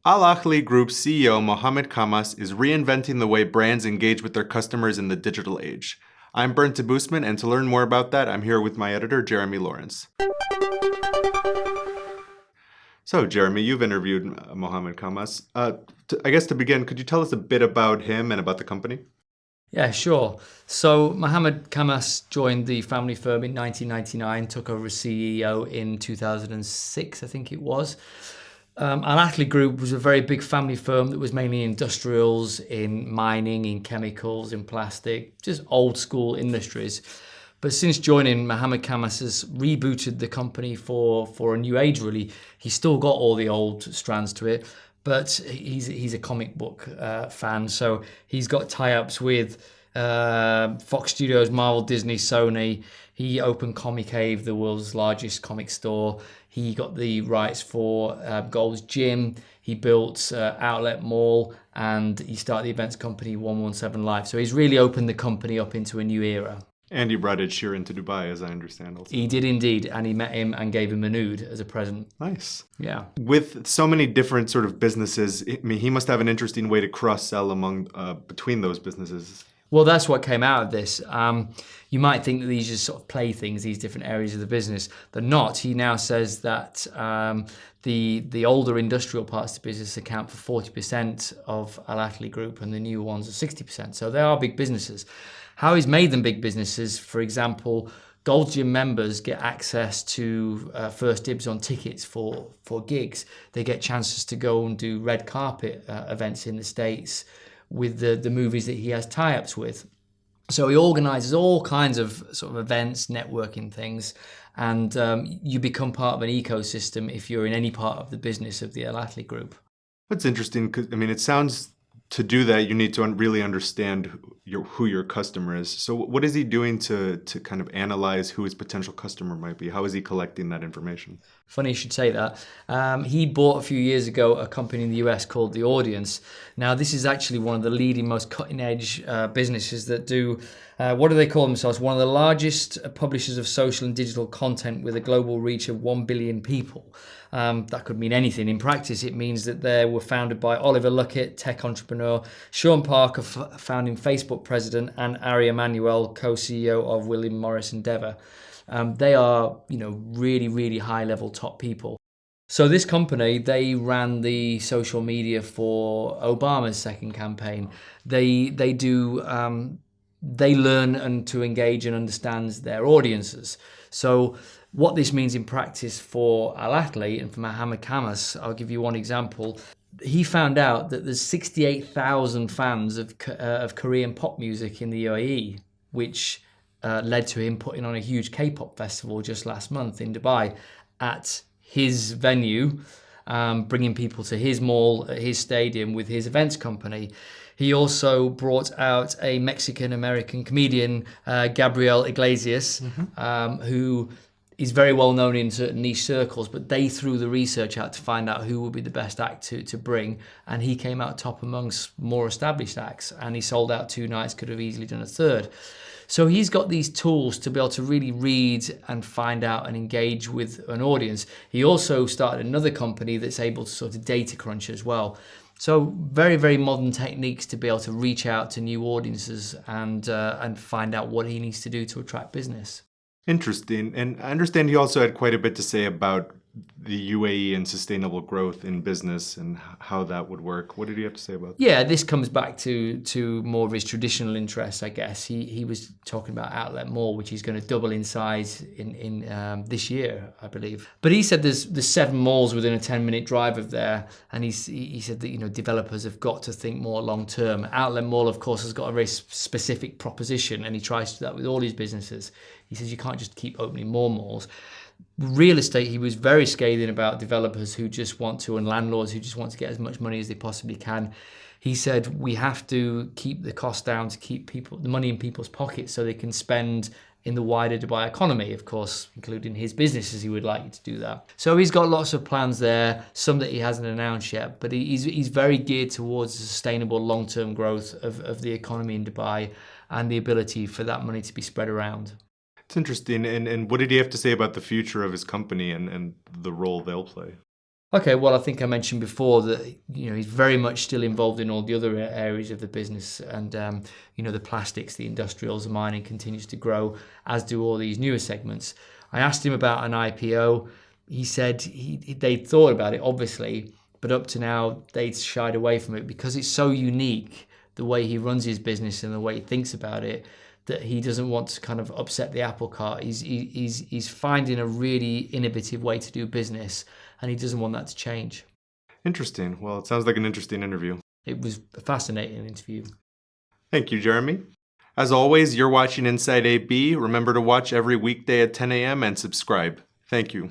Ahli Group CEO Mohammed Khammas is reinventing the way brands engage with their customers in the digital age. I'm Bernd Boosman, and to learn more about that, I'm here with my editor, Jeremy Lawrence. So, Jeremy, you've interviewed Mohammed Khammas. I guess to begin, could you tell us a bit about him and about the company? Yeah, sure. So Mohammed Khammas joined the family firm in 1999, took over as CEO in 2006, I think it was. Ahli Group was a very big family firm that was mainly industrials, in mining, in chemicals, in plastic, just old school industries. But since joining, Mohammed Khammas has rebooted the company for a new age, really. He's still got all the old strands to it, but he's a comic book fan, so he's got tie-ups with Fox Studios, Marvel, Disney, Sony. He opened Comicave, the world's largest comic store. He got the rights for Gold's Gym. He built Outlet Mall, and he started the events company 117 Live. So he's really opened the company up into a new era. And you brought Ed Sheeran to Dubai, as I understand also. He did indeed, and he met him and gave him a nude as a present. Nice. Yeah. With so many different sort of businesses, I mean, he must have an interesting way to cross-sell between those businesses. Well, that's what came out of this. You might think that these are just sort of playthings, these different areas of the business. They're not. He now says that the older industrial parts of the business account for 40% of Ahli Group, and the new ones are 60%. So they are big businesses. How he's made them big businesses, for example, Gold's Gym members get access to first dibs on tickets for gigs. They get chances to go and do red carpet events in the States with the movies that he has tie-ups with. So he organises all kinds of sort of events, networking things, and you become part of an ecosystem if you're in any part of the business of the Ahli Group. That's interesting, because I mean, it sounds to do that, you need to really understand who your customer is. So what is he doing to kind of analyze who his potential customer might be? How is he collecting that information? Funny you should say that. He bought a few years ago a company in the US called The Audience. Now, this is actually one of the leading, most cutting-edge businesses that do, what do they call themselves? One of the largest publishers of social and digital content with a global reach of 1 billion people. That could mean anything. In practice, it means that they were founded by Oliver Luckett, tech entrepreneur, Sean Parker, founding Facebook president, and Ari Emanuel, co-CEO of William Morris Endeavor. They are, really, really high-level top people. So this company, they ran the social media for Obama's second campaign. They learn and to engage and understand their audiences. So what this means in practice for Ahli and for Mohammed Khammas, I'll give you one example. He found out that there's 68,000 fans of Korean pop music in the UAE, which led to him putting on a huge K-pop festival just last month in Dubai at his venue, bringing people to his mall, his stadium with his events company. He also brought out a Mexican-American comedian, Gabriel Iglesias, who is very well known in certain niche circles, but they threw the research out to find out who would be the best act to bring, and he came out top amongst more established acts, and he sold out 2 nights, could have easily done a third. So he's got these tools to be able to really read and find out and engage with an audience. He also started another company that's able to sort of data crunch as well. So very, very modern techniques to be able to reach out to new audiences and find out what he needs to do to attract business. Interesting. And I understand he also had quite a bit to say about the UAE and sustainable growth in business and how that would work. What did he have to say about that? Yeah, this comes back to more of his traditional interests, I guess. He was talking about Outlet Mall, which he's going to double in size in this year, I believe. But he said there's 7 malls within a 10-minute drive of there, and he said that developers have got to think more long term. Outlet Mall, of course, has got a very specific proposition, and he tries to do that with all his businesses. He says you can't just keep opening more malls. Real estate, he was very scathing about developers who just want to, and landlords who just want to get as much money as they possibly can. He said we have to keep the cost down to keep the money in people's pockets so they can spend in the wider Dubai economy, of course, including his businesses. He would like you to do that. So he's got lots of plans there, some that he hasn't announced yet, but he's very geared towards the sustainable long-term growth of the economy in Dubai and the ability for that money to be spread around. It's interesting. And what did he have to say about the future of his company and the role they'll play? Okay, well, I think I mentioned before that he's very much still involved in all the other areas of the business, and the plastics, the industrials, the mining continues to grow, as do all these newer segments. I asked him about an IPO. He said they'd thought about it, obviously, but up to now they'd shied away from it because it's so unique the way he runs his business and the way he thinks about it, that he doesn't want to kind of upset the apple cart. He's finding a really innovative way to do business, and he doesn't want that to change. Interesting. Well, it sounds like an interesting interview. It was a fascinating interview. Thank you, Jeremy. As always, you're watching Inside AB. Remember to watch every weekday at 10 a.m. and subscribe. Thank you.